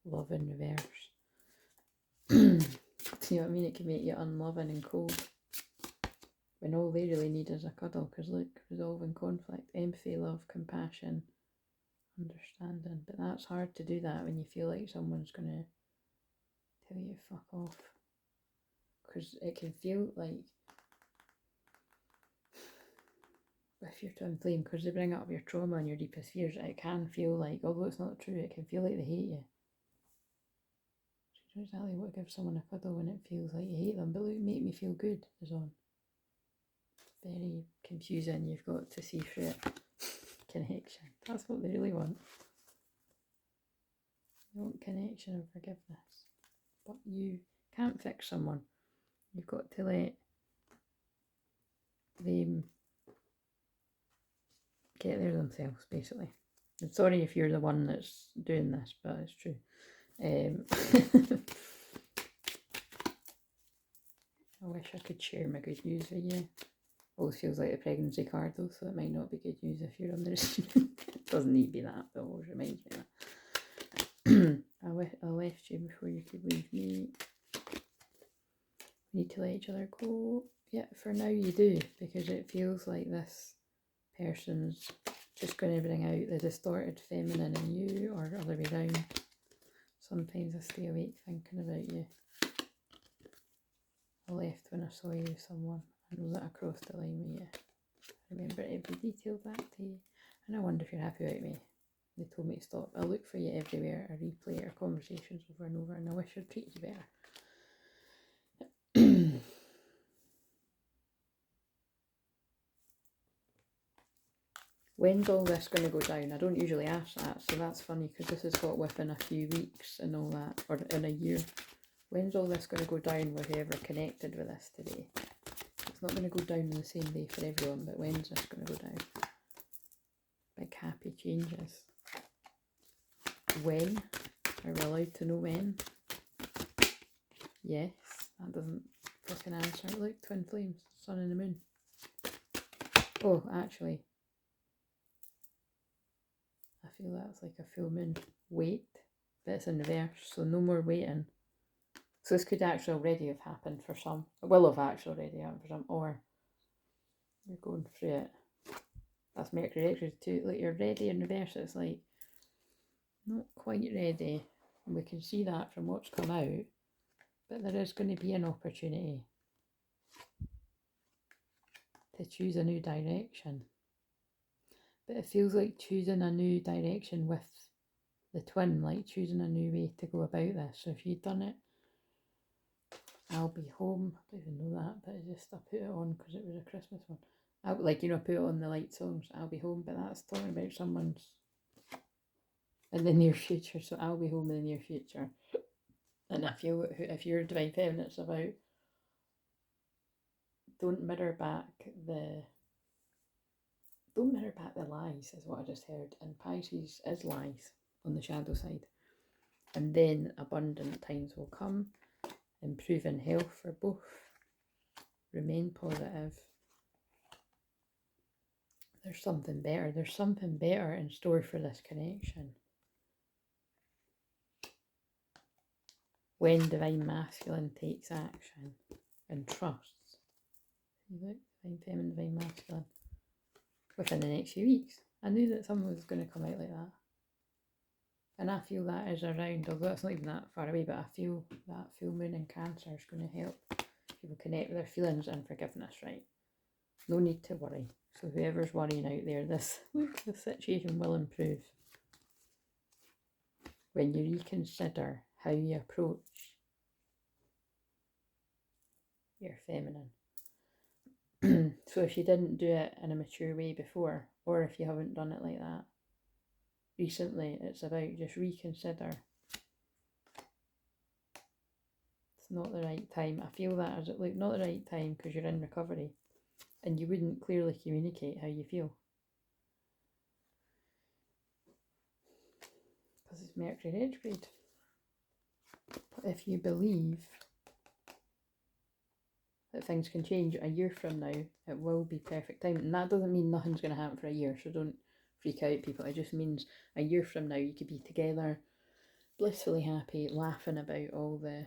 Love in reverse. See what I mean? It can make you unloving and cold. When all they really need is a cuddle. Because look, resolving conflict, empathy, love, compassion, understanding. But that's hard to do that when you feel like someone's going to tell you fuck off. Because it can feel like, if you're twin flame, because they bring up your trauma and your deepest fears, it can feel like, although it's not true, it can feel like they hate you. So you don't exactly want to give someone a cuddle when it feels like you hate them, but look, make me feel good is on. Very confusing, you've got to see through it. Connection, that's what they really want. They want connection and forgiveness. But you can't fix someone. You've got to let them get there themselves, basically. I'm sorry if you're the one that's doing this, but it's true. I wish I could share my good news with you. Always feels like a pregnancy card though, so it might not be good news if you're on the receiving. It doesn't need to be that, but it always reminds me of that. I left you before you could leave me. We need to let each other go. Yeah, for now you do, because it feels like this person's just going to bring out the distorted feminine in you, or the other way around. Sometimes I stay awake thinking about you. I left when I saw you with someone. I know that I crossed the line with you. I remember every detail that day. And I wonder if you're happy about me. They told me to stop. I look for you everywhere. I replay our conversations over and over, and I wish I'd treat you better. When's all this going to go down? I don't usually ask that, so that's funny because this is what within a few weeks and all that, or in a year. When's all this going to go down with whoever connected with this today? It's not going to go down on the same day for everyone, but when's this going to go down? Big happy changes. When? Are we allowed to know when? Yes, that doesn't fucking answer. Look, twin flames, sun and the moon. Oh, actually, I feel that's like a full moon. Wait, but it's in reverse, so no more waiting. So this could actually already have happened for some. It will have actually already happened for some, or you're going through it. That's Mercury Retrograde too. Like, you're ready in reverse. It's like not quite ready. And we can see that from what's come out. But there is going to be an opportunity to choose a new direction. But it feels like choosing a new direction with the twin, like choosing a new way to go about this. So if you'd done it, I'll be home. I don't even know that, but I put it on because it was a Christmas one. I put it on the light songs. I'll be home, but that's talking about someone's in the near future. So I'll be home in the near future. And I feel if you're Divine Feminine, it's about don't mirror back the lies, is what I just heard. And Pisces is lies on the shadow side. And then abundant times will come. Improving health for both. Remain positive. There's something better. There's something better in store for this connection. When Divine Masculine takes action and trusts. Look, Divine Feminine, Divine Masculine. Within the next few weeks. I knew that someone was going to come out like that. And I feel that is around, although it's not even that far away, but I feel that full moon in Cancer is going to help people connect with their feelings and forgiveness, right? No need to worry. So whoever's worrying out there, the situation will improve. When you reconsider how you approach your feminine. So if you didn't do it in a mature way before, or if you haven't done it like that recently, it's about just reconsider. It's not the right time. I feel that as not the right time because you're in recovery and you wouldn't clearly communicate how you feel. Because it's Mercury Retrograde. But if you believe that things can change a year from now, it will be perfect time. And that doesn't mean nothing's going to happen for a year, so don't freak out, people. It just means a year from now you could be together, blissfully happy, laughing about all the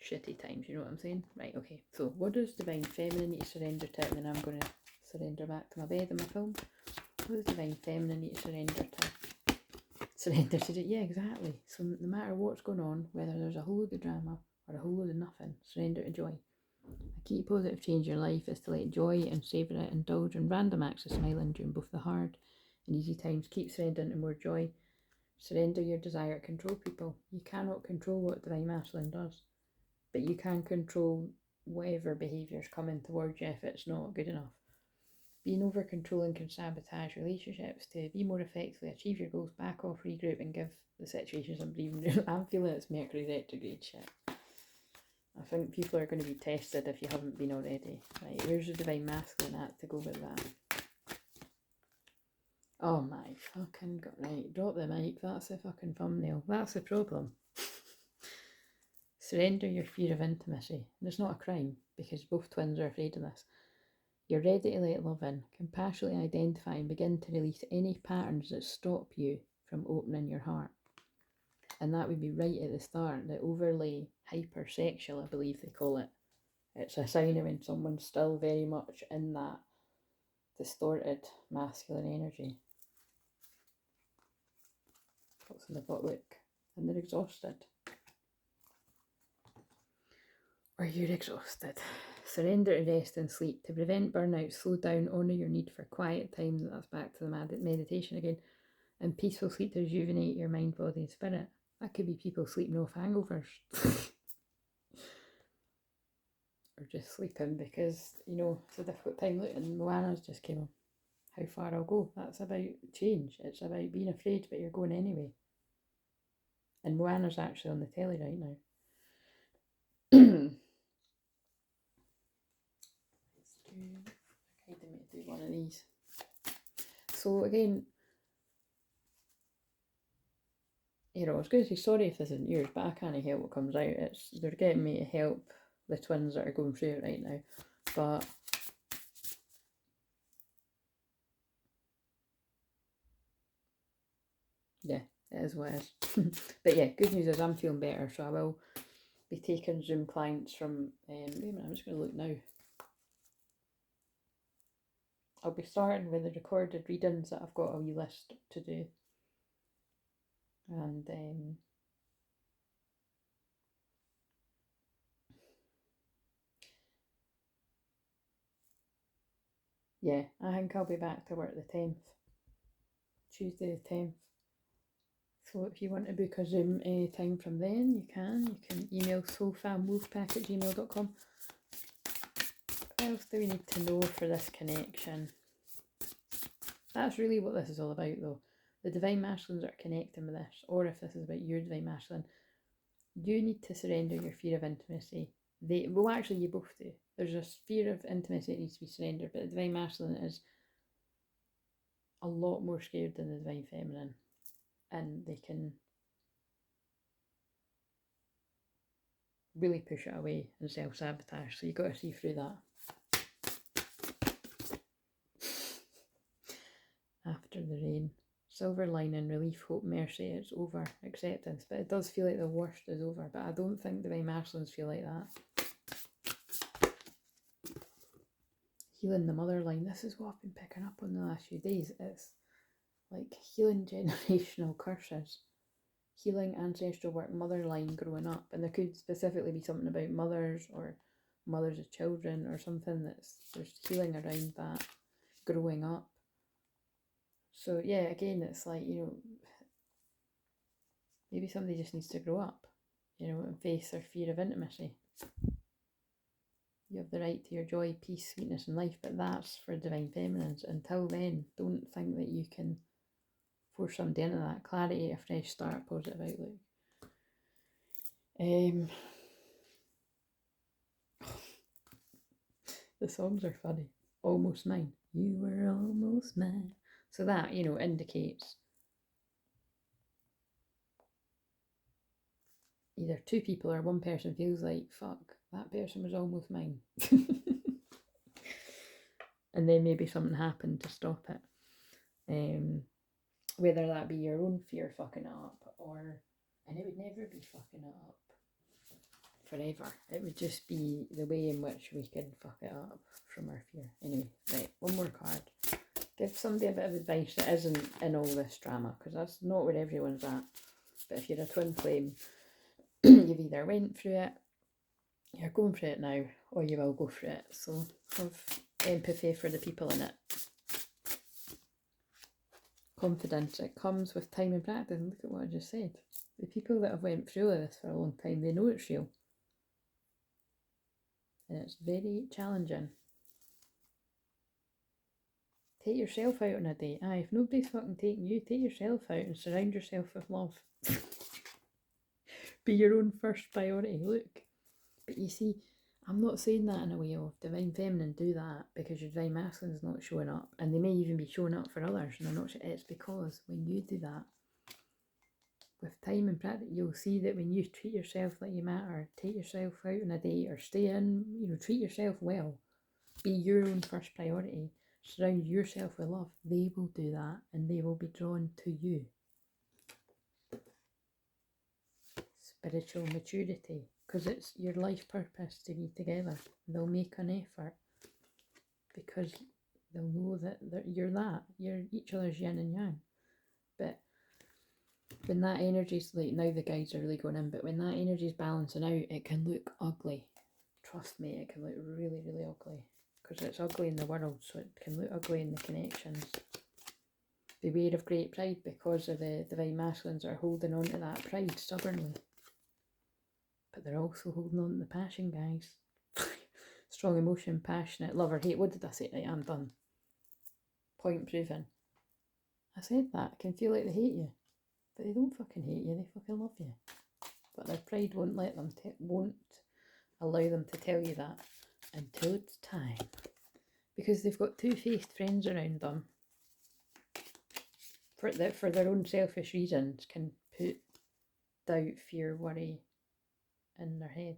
shitty times, you know what I'm saying? Right, okay. So what does Divine Feminine need to surrender to? And then I'm going to surrender back to my bed and my film. What does Divine Feminine need to surrender to? Surrender to it, yeah, exactly. So no matter what's going on, whether there's a whole load of drama or a whole load of nothing, surrender to joy. A key positive change in your life is to let joy and savour it, indulge in random acts of smiling during both the hard and easy times. Keep surrendering to more joy. Surrender your desire to control people. You cannot control what Divine Masculine does, but you can control whatever behaviours coming towards you if it's not good enough. Being over controlling can sabotage relationships. To be more effectively achieve your goals, back off, regroup and give the situation some breathing room. I'm feeling it's Mercury Retrograde shit. I think people are going to be tested if you haven't been already. Right, where's the Divine Masculine at to go with that? Oh my fucking god, right, drop the mic, that's the fucking thumbnail. That's the problem. Surrender your fear of intimacy. And it's not a crime, because both twins are afraid of this. You're ready to let love in, can passionately identify and begin to release any patterns that stop you from opening your heart. And that would be right at the start, the overly hypersexual, I believe they call it. It's a sign of when someone's still very much in that distorted masculine energy. What's in the book? Look, and they're exhausted. Or you're exhausted. Surrender to rest and sleep. To prevent burnout, slow down, honour your need for quiet time. That's back to the meditation again. And peaceful sleep to rejuvenate your mind, body and spirit. That could be people sleeping off hangovers. Or just sleeping because, you know, it's a difficult time. Look, and Moana's just came on. How far I'll go. That's about change. It's about being afraid, but you're going anyway. And Moana's actually on the telly right now. I kind of do one of these. So again, you know, I was going to say sorry if this isn't yours, but I can't help what comes out. They're getting me to help the twins that are going through it right now. But yeah, it is what it is. But yeah, good news is I'm feeling better, so I will be taking Zoom clients from. Wait a minute, I'm just going to look now. I'll be starting with the recorded readings that I've got a wee list to do. And yeah, I think I'll be back to work the 10th. Tuesday the 10th. So if you want to book a Zoom time from then, you can. You can email soulfamwolfpack@gmail.com. What else do we need to know for this connection? That's really what this is all about, though. The divine masculines are connecting with this, or if this is about your divine masculine, you need to surrender your fear of intimacy. Well, actually, you both do. There's a fear of intimacy that needs to be surrendered, but the divine masculine is a lot more scared than the divine feminine, and they can really push it away and self-sabotage. So you got to see through that. After the rain, silver lining, relief, hope, mercy. It's over, acceptance. But it does feel like the worst is over. But I don't think divine masculines feel like that. Healing the mother line. This is what I've been picking up on the last few days. It's like healing generational curses, healing ancestral work, mother line growing up. And there could specifically be something about mothers or mothers of children or something there's healing around that growing up. So yeah, again, it's like, you know, maybe somebody just needs to grow up, you know, and face their fear of intimacy. You have the right to your joy, peace, sweetness, and life, but that's for divine feminines. Until then, don't think that you can force somebody into that. Clarity, a fresh start, positive outlook. The songs are funny. Almost mine. You were almost mine. So that, you know, indicates either two people or one person feels like, fuck, that person was almost mine. And then maybe something happened to stop it. Whether that be your own fear fucking it up, or, and it would never be fucking it up forever. It would just be the way in which we can fuck it up from our fear. Anyway, right, one more card. Give somebody a bit of advice that isn't in all this drama, because that's not where everyone's at. But if you're a twin flame, you've either went through it, you're going through it now, or you will go through it. So have empathy for the people in it. Confidence, it comes with time and practice. And look at what I just said. The people that have went through this for a long time, they know it's real. And it's very challenging. Take yourself out on a date. Aye, if nobody's fucking taking you, take yourself out and surround yourself with love. Be your own first priority. Look. But you see, I'm not saying that in a way of divine feminine do that because your divine masculine's not showing up, and they may even be showing up for others and they're not. It's because when you do that, with time and practice, you'll see that when you treat yourself like you matter, take yourself out on a date or stay in, treat yourself well, be your own first priority, surround yourself with love, they will do that and they will be drawn to you. Spiritual maturity, because it's your life purpose to be together. They'll make an effort because they'll know that you're each other's yin and yang. But when that energy's like, now the guides are really going in, but when that energy's balancing out, it can look ugly. Trust me, it can look really, really ugly. Because it's ugly in the world, so it can look ugly in the connections. Beware of great pride, because of the divine masculines are holding on to that pride stubbornly. But they're also holding on to the passion, guys. Strong emotion, passionate, love or hate. What did I say? Right, I'm done. Point proven. I said that. I can feel like they hate you. But they don't fucking hate you, they fucking love you. But their pride won't won't allow them to tell you that until it's time. Because they've got two-faced friends around them. For their own selfish reasons, can put doubt, fear, worry in their head.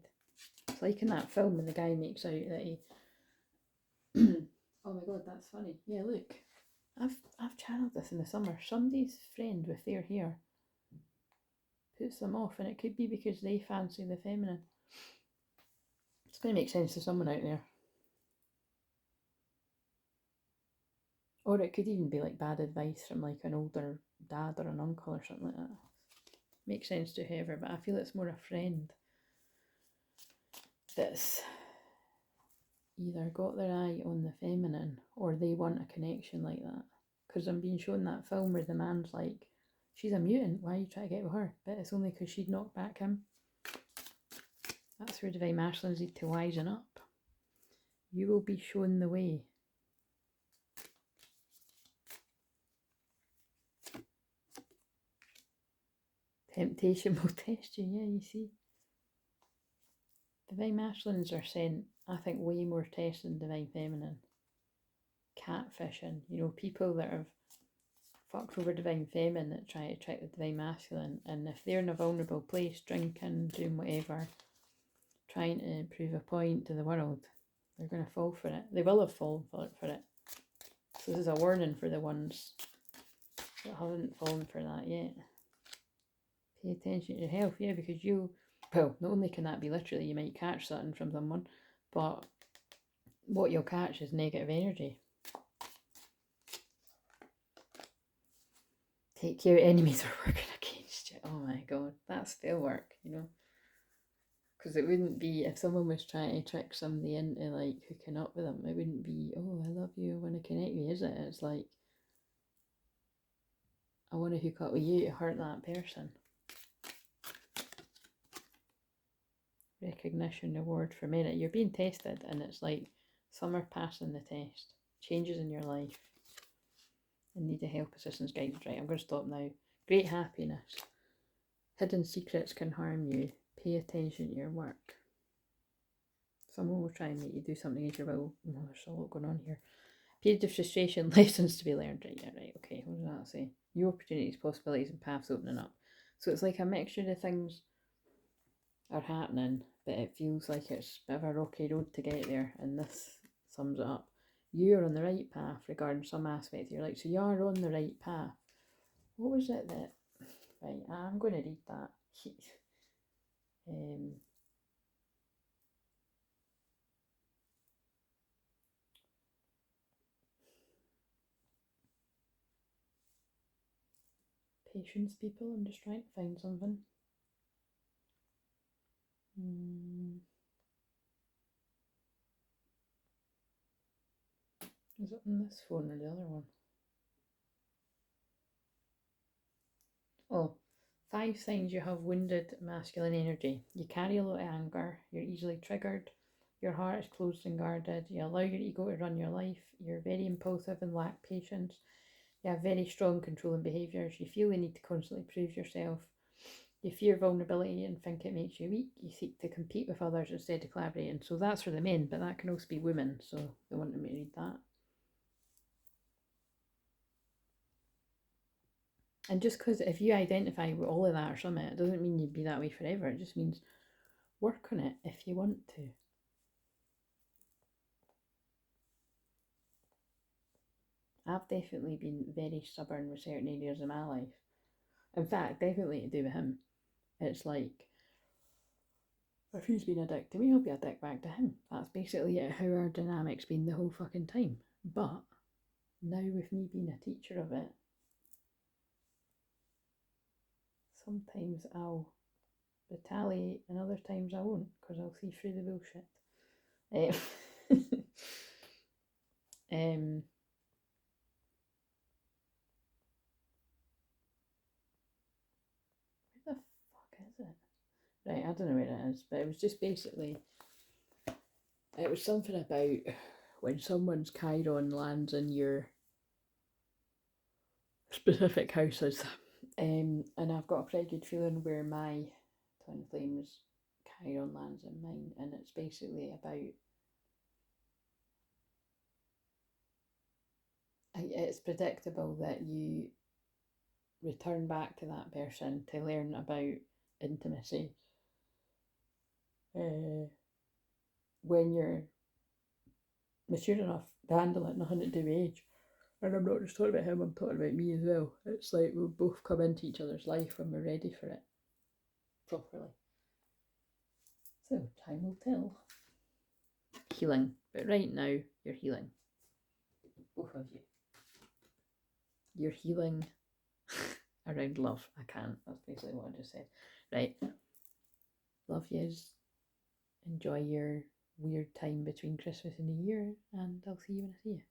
It's like in that film when the guy makes out that he oh my god, that's funny. Yeah, look. I've channeled this in the summer. Somebody's friend with their hair puts them off, and it could be because they fancy the feminine. It's going to make sense to someone out there. Or it could even be like bad advice from like an older dad or an uncle or something like that. Makes sense to whoever, but I feel it's more a friend that's either got their eye on the feminine or they want a connection like that. Because I'm being shown that film where the man's like, she's a mutant, why are you trying to get with her? But it's only because she'd knocked back him. That's where divine masculines need to wisen up. You will be shown the way. Temptation will test you, yeah, you see. Divine masculines are sent, I think, way more tests than divine feminine. Catfishing, people that have fucked over divine feminine that try to trick the divine masculine, and if they're in a vulnerable place, drinking, doing whatever, trying to prove a point to the world, they're going to fall for it. They will have fallen for it. So this is a warning for the ones that haven't fallen for that yet. Pay attention to your health, yeah, because not only can that be literally, you might catch something from someone, but what you'll catch is negative energy. Take care, enemies are working against you. Oh my god, that's spell work, Because it wouldn't be, if someone was trying to trick somebody into like hooking up with them, it wouldn't be, oh, I love you, I want to connect with you, is it? It's like, I want to hook up with you to hurt that person. Recognition, reward for merit. You're being tested, and it's like some are passing the test. Changes in your life. And need a help, assistance, guidance. Right, I'm going to stop now. Great happiness. Hidden secrets can harm you. Pay attention to your work. Someone will try and make you do something as you will. Oh, there's a lot going on here. Period of frustration, lessons to be learned. Right, yeah, right, okay, what does that say? New opportunities, possibilities, and paths opening up. So it's like a mixture of things are happening, but it feels like it's a bit of a rocky road to get there, and this sums it up. You're on the right path regarding some aspect of your life, so you are on the right path. What was it that, right, I'm going to read that. Patience, people, I'm just trying to find something. Is it on this phone or the other one? Oh, 5 signs you have wounded masculine energy. You carry a lot of anger, you're easily triggered, your heart is closed and guarded, you allow your ego to run your life, you're very impulsive and lack patience, you have very strong controlling behaviours, you feel the need to constantly prove yourself, You fear vulnerability and think it makes you weak. You seek to compete with others instead of collaborating. So that's for the men, but that can also be women. So they wanted me to read that. And just because if you identify with all of that or something, it doesn't mean you'd be that way forever. It just means work on it if you want to. I've definitely been very stubborn with certain areas of my life. In fact, definitely to do with him. It's like, if he's been a dick to me, I'll be a dick back to him. That's basically how our dynamic's been the whole fucking time. But now with me being a teacher of it, sometimes I'll retaliate and other times I won't, because I'll see through the bullshit. Where the fuck is it? Right, I don't know where it is, but it was just basically, it was something about when someone's Chiron lands in your specific houses. And I've got a pretty good feeling where my twin flames Chiron lands in mine, and it's basically about, it's predictable that you return back to that person to learn about intimacy when you're mature enough to handle it, nothing to do with age. And I'm not just talking about him, I'm talking about me as well. It's like we'll both come into each other's life when we're ready for it properly. So time will tell. Healing. But right now, you're healing. Both of you. You're healing around love. I can't. That's basically what I just said. Right. Love yous. Enjoy your weird time between Christmas and New Year, and I'll see you when I see you.